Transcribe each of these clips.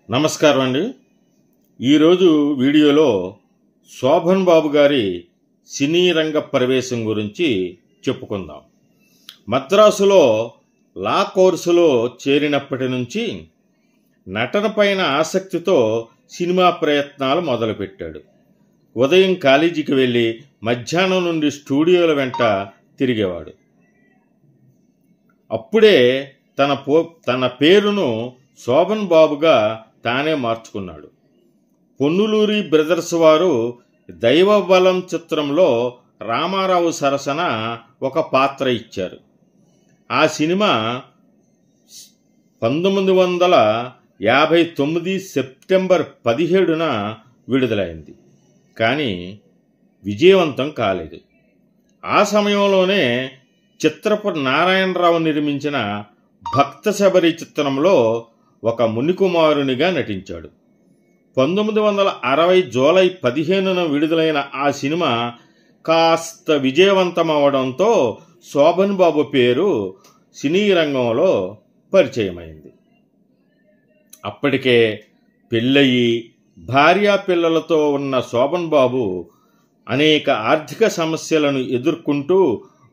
నమస్కారం అండి. ఈరోజు వీడియోలో శోభన్ బాబు గారి సినీ రంగ ప్రవేశం గురించి చెప్పుకుందాం. మద్రాసులో లా కోర్సులో చేరినప్పటి నుంచి నటన పైన ఆసక్తితో సినిమా ప్రయత్నాలు మొదలుపెట్టాడు. ఉదయం కాలేజీకి వెళ్ళి మధ్యాహ్నం నుండి స్టూడియోల వెంట తిరిగేవాడు. అప్పుడే తన పేరును శోభన్ బాబుగా తానే మార్చుకున్నాడు. పొన్నులూరి బ్రదర్స్ వారు దైవబలం చిత్రంలో రామారావు సరసన ఒక పాత్ర ఇచ్చారు. ఆ సినిమా 1959 సెప్టెంబర్ 17న విడుదలైంది. కానీ విజయవంతం కాలేదు. ఆ సమయంలోనే చిత్రపు నారాయణరావు నిర్మించిన భక్త శబరి చిత్రంలో ఒక మునికుమారునిగా నటించాడు. 1960 జూలై 15న విడుదలైన ఆ సినిమా కాస్త విజయవంతమవడంతో శోభన్ బాబు పేరు సినీ రంగంలో పరిచయమైంది. అప్పటికే పెళ్ళయి భార్యా పిల్లలతో ఉన్న శోభన్ బాబు అనేక ఆర్థిక సమస్యలను ఎదుర్కొంటూ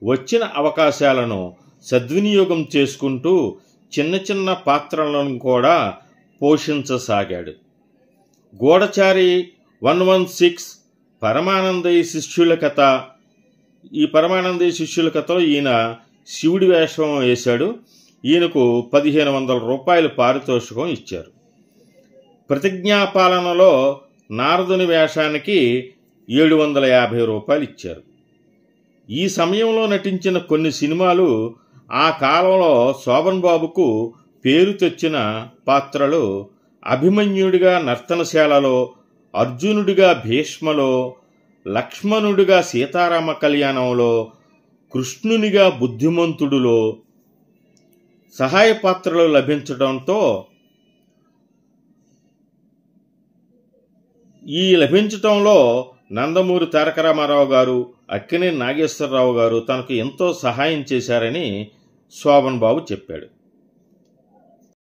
వచ్చిన అవకాశాలను సద్వినియోగం చేసుకుంటూ చిన్న చిన్న పాత్రలను కూడా పోషించసాగాడు. గూఢచారి 116, పరమానందయ్య శిష్యుల కథ. ఈ పరమానందయ్య శిష్యుల కథలో ఈయన శివుడి వేషం వేశాడు. ఈయనకు 1500 రూపాయలు పారితోషికం ఇచ్చారు. ప్రతిజ్ఞాపాలనలో నారదుని వేషానికి 750 రూపాయలు ఇచ్చారు. ఈ సమయంలో నటించిన కొన్ని సినిమాలు ఆ కాలంలో శోభన్ బాబుకు పేరు తెచ్చిన పాత్రలు అభిమన్యుడిగా నర్తనశాలలో, అర్జునుడిగా భీష్మలో, లక్ష్మణుడిగా సీతారామ కళ్యాణంలో, కృష్ణునిగా బుద్ధిమంతుడులో సహాయ పాత్రలు లభించడంతో లభించటంలో నందమూరి తారక రామారావు గారు, అక్కినేని నాగేశ్వరరావు గారు తనకు ఎంతో సహాయం చేశారని శోభన్ బాబు చెప్పాడు.